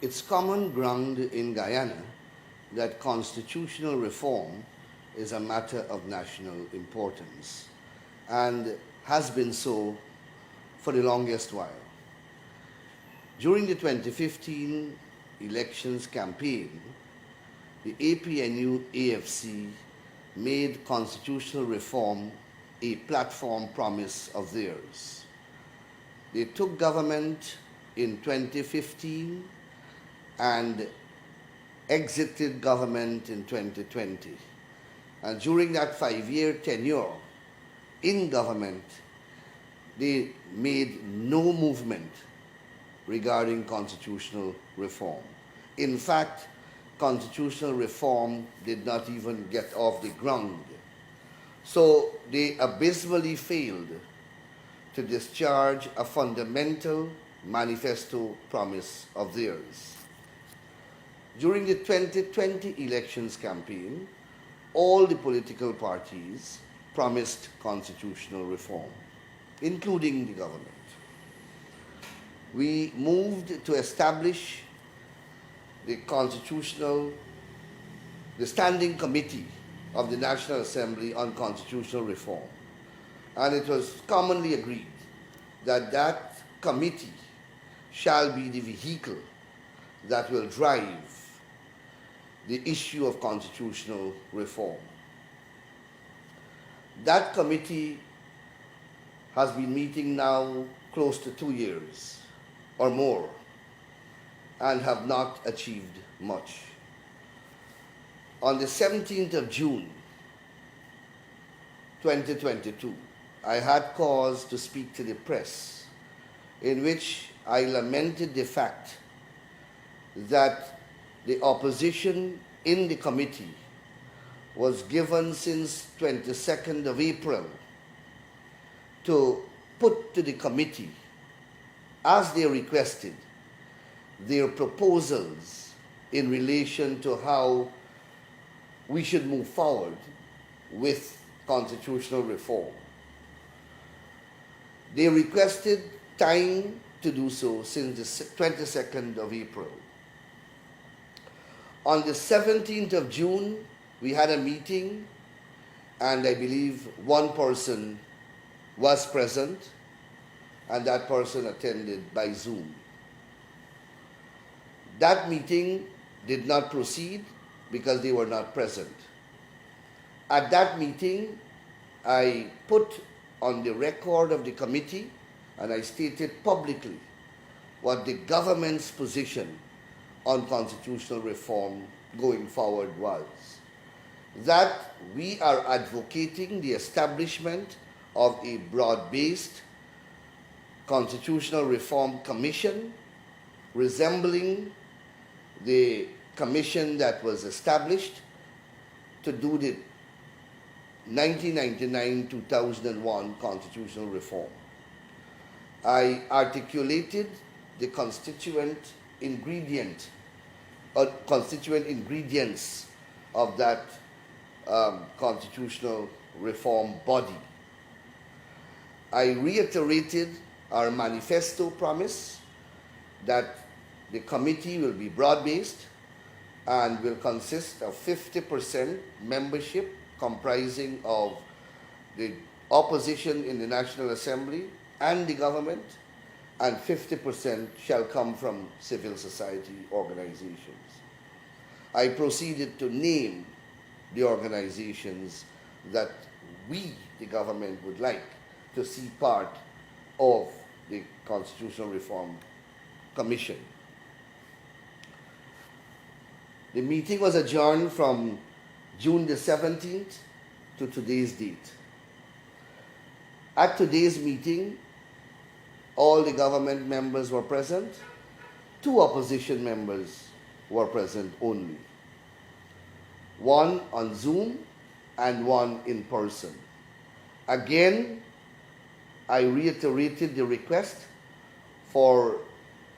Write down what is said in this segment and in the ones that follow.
It's common ground in Guyana that constitutional reform is a matter of national importance and has been so for the longest while. During the 2015 elections campaign, the APNU+AFC made constitutional reform a platform promise of theirs. They took government in 2015 and exited government in 2020. And during that 5-year tenure in government, they made no movement regarding constitutional reform. In fact, constitutional reform did not even get off the ground. So they abysmally failed to discharge a fundamental manifesto promise of theirs. During the 2020 elections campaign, all the political parties promised constitutional reform, including the government. We moved to establish the Standing Committee of the National Assembly on Constitutional Reform. And it was commonly agreed that that committee shall be the vehicle that will drive the issue of constitutional reform. That committee has been meeting now close to 2 years or more and have not achieved much. On the 17th of June, 2022, I had cause to speak to the press, in which I lamented the fact that the opposition in the committee was given since 22nd of April to put to the committee, as they requested, their proposals in relation to how we should move forward with constitutional reform. They requested time to do so since the 22nd of April. On the 17th of June, we had a meeting, and I believe one person was present, and that person attended by Zoom. That meeting did not proceed because they were not present. At that meeting, I put on the record of the committee, and I stated publicly what the government's position on constitutional reform going forward was. That we are advocating the establishment of a broad-based constitutional reform commission resembling the commission that was established to do the 1999-2001 constitutional reform. I articulated the constituent ingredients of that constitutional reform body. I reiterated our manifesto promise that the committee will be broad-based and will consist of 50% membership comprising of the opposition in the National Assembly and the government, and 50% shall come from civil society organizations. I proceeded to name the organizations that we, the government, would like to see part of the Constitutional Reform Commission. The meeting was adjourned from June the 17th to today's date. At today's meeting, all the government members were present. 2 opposition members were present only. 1 on Zoom and 1 in person. Again, I reiterated the request for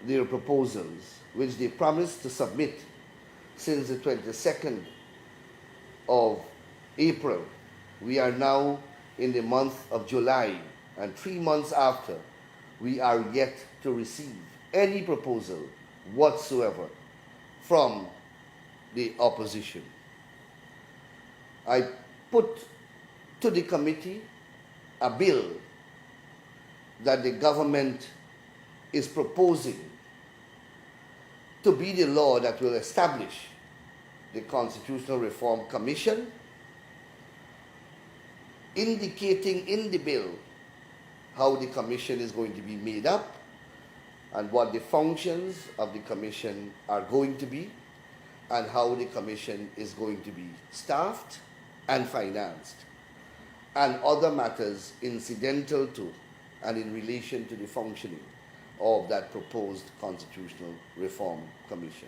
their proposals, which they promised to submit since the 22nd of April. We are now in the month of July, and 3 months after, we are yet to receive any proposal whatsoever from the opposition. I put to the committee a bill that the government is proposing to be the law that will establish the Constitutional Reform Commission, indicating in the bill how the commission is going to be made up and what the functions of the commission are going to be and how the commission is going to be staffed and financed, and other matters incidental to and in relation to the functioning of that proposed Constitutional Reform Commission.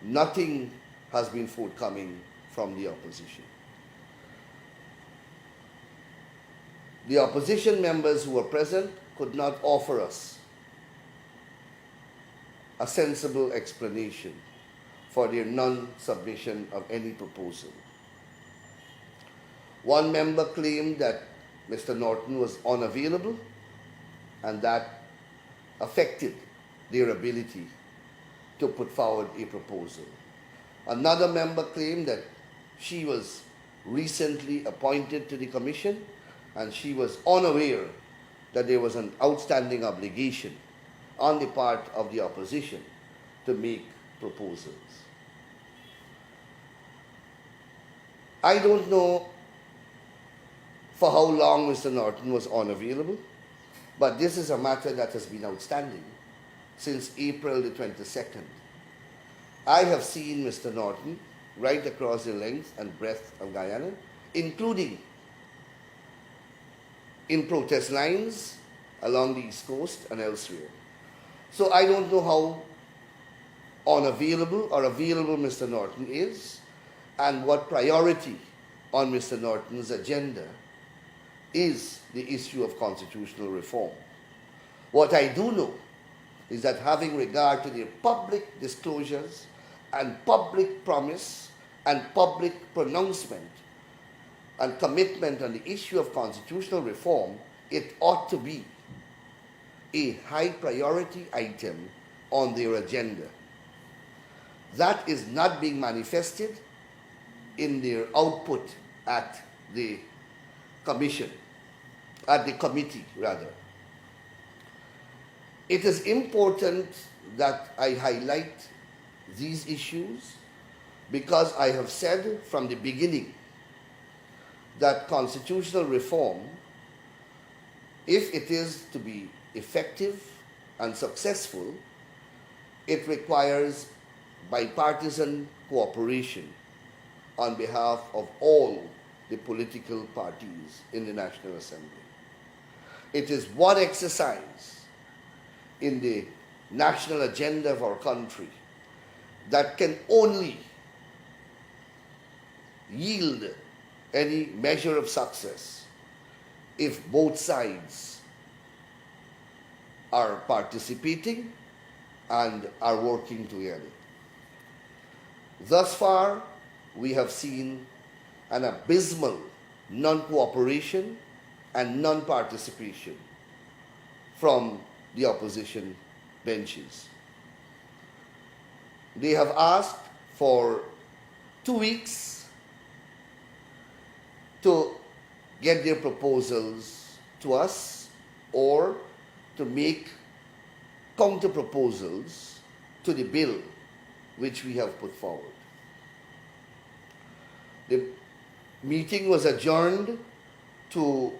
Nothing has been forthcoming from the opposition. The opposition members who were present could not offer us a sensible explanation for their non-submission of any proposal. One member claimed that Mr. Norton was unavailable and that affected their ability to put forward a proposal. Another member claimed that she was recently appointed to the commission and she was unaware that there was an outstanding obligation on the part of the opposition to make proposals. I don't know for how long Mr. Norton was unavailable, but this is a matter that has been outstanding since April the 22nd. I have seen Mr. Norton right across the length and breadth of Guyana, including in protest lines along the East Coast and elsewhere. So I don't know how unavailable or available Mr. Norton is and what priority on Mr. Norton's agenda is the issue of constitutional reform. What I do know is that having regard to their public disclosures and public promise and public pronouncement and commitment on the issue of constitutional reform, it ought to be a high priority item on their agenda. That is not being manifested in their output at the commission, at the committee rather. It is important that I highlight these issues because I have said from the beginning that constitutional reform, if it is to be effective and successful, it requires bipartisan cooperation on behalf of all the political parties in the National Assembly. It is one exercise in the national agenda of our country that can only yield any measure of success if both sides are participating and are working together. Thus far, we have seen an abysmal non-cooperation and non-participation from the opposition benches. They have asked for 2 weeks to get their proposals to us or to make counter proposals to the bill which we have put forward. The meeting was adjourned to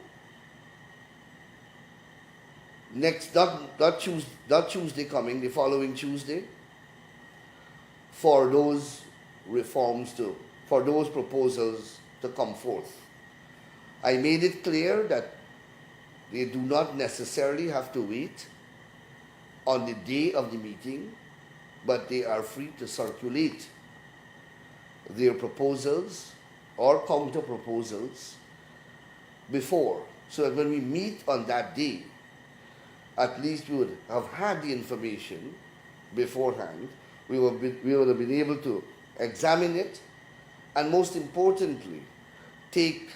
not Tuesday coming, the following Tuesday, for those for those proposals to come forth. I made it clear that they do not necessarily have to wait on the day of the meeting, but they are free to circulate their proposals or counter proposals before, so that when we meet on that day, at least we would have had the information beforehand. We would have been able to examine it and, most importantly, take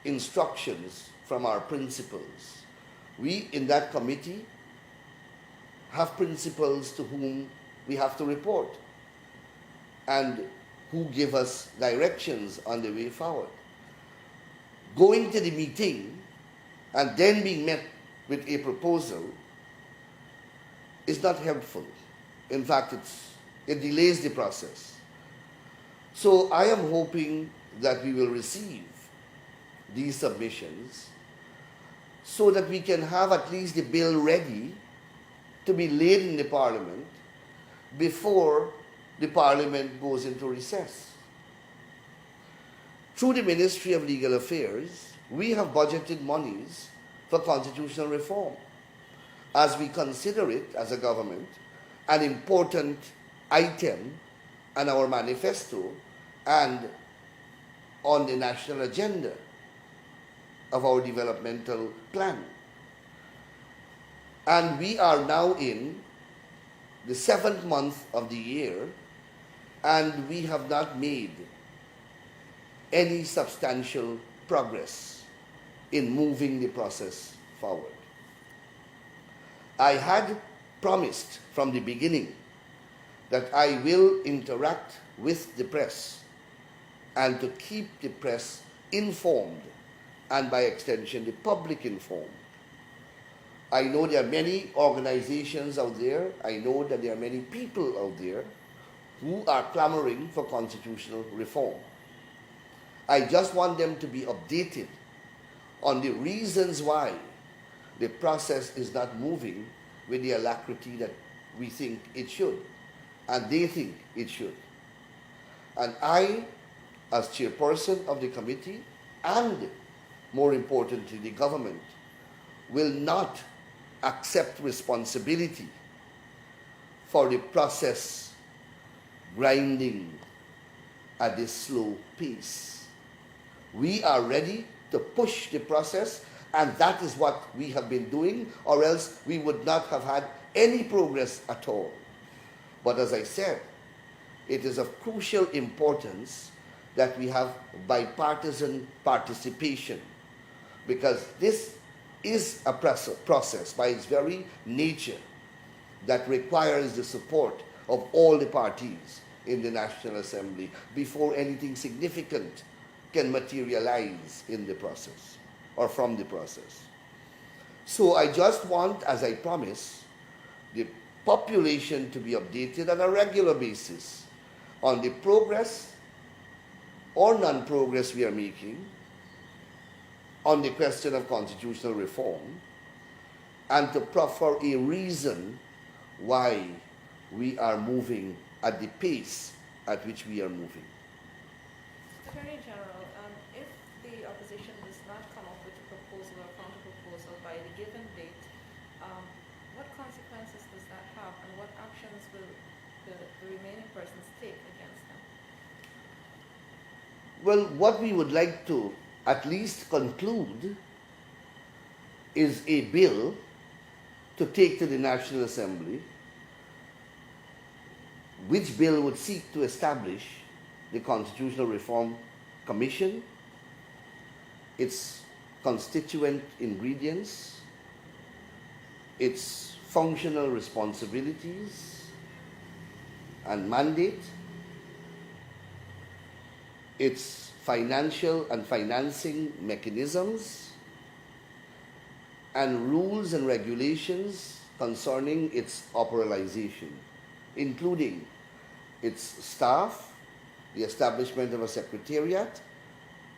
instructions from our principals. We in that committee have principals to whom we have to report and who give us directions on the way forward. Going to the meeting and then being met with a proposal is not helpful. In fact, it delays the process. So I am hoping that we will receive these submissions so that we can have at least the bill ready to be laid in the Parliament before the Parliament goes into recess. Through the Ministry of Legal Affairs, we have budgeted monies for constitutional reform, as we consider it as a government an important item on our manifesto and on the national agenda of our developmental plan. And we are now in the 7th month of the year, and we have not made any substantial progress in moving the process forward. I had promised from the beginning that I will interact with the press and to keep the press informed and by extension the public informed. I know there are many organizations out there, I know that there are many people out there who are clamoring for constitutional reform. I just want them to be updated on the reasons why the process is not moving with the alacrity that we think it should, and they think it should. And I, as chairperson of the committee, and more importantly, the government, will not accept responsibility for the process grinding at this slow pace. We are ready to push the process, and that is what we have been doing, or else we would not have had any progress at all. But as I said, it is of crucial importance that we have bipartisan participation, because this is a process by its very nature that requires the support of all the parties in the National Assembly before anything significant can materialize in the process or from the process. So I just want, as I promise, the population to be updated on a regular basis on the progress or non-progress we are making on the question of constitutional reform, and to proffer a reason why we are moving at the pace at which we are moving. Attorney General, if the opposition does not come up with a proposal or counter-proposal by the given date, what consequences does that have, and what actions will the remaining persons take against them? Well, what we would like to at least conclude is a bill to take to the National Assembly, which bill would seek to establish the Constitutional Reform Commission, its constituent ingredients, its functional responsibilities and mandate, its financial and financing mechanisms, and rules and regulations concerning its operationalization, including its staff, the establishment of a secretariat,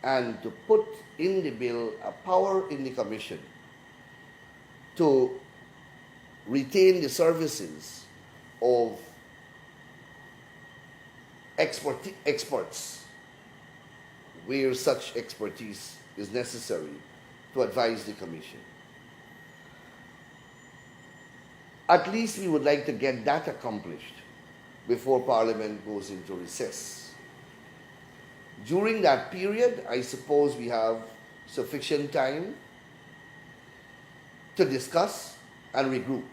and to put in the bill a power in the Commission to retain the services of experts where such expertise is necessary to advise the Commission. At least we would like to get that accomplished before Parliament goes into recess. During that period, I suppose we have sufficient time to discuss and regroup.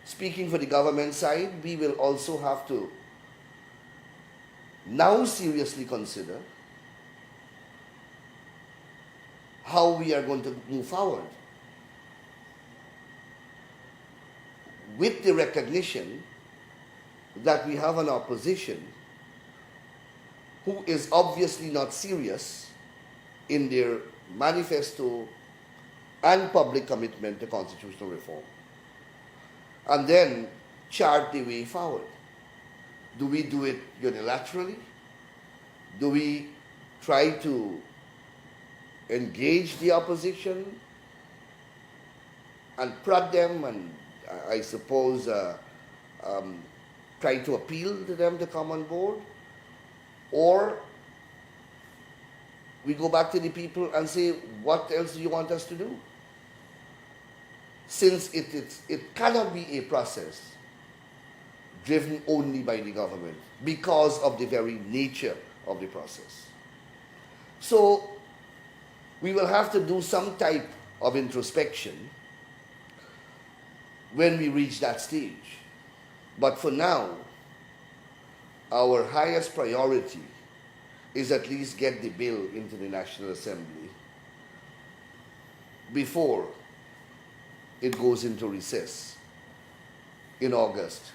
Speaking for the government side, we will also have to now seriously consider how we are going to move forward. with the recognition that we have an opposition who is obviously not serious in their manifesto and public commitment to constitutional reform, and then chart the way forward. Do we do it unilaterally? Do we try to engage the opposition and prod them and, I suppose, try to appeal to them to come on board? Or we go back to the people and say, what else do you want us to do? Since it cannot be a process driven only by the government because of the very nature of the process. So we will have to do some type of introspection when we reach that stage. But for now, our highest priority is at least get the bill into the National Assembly before it goes into recess in August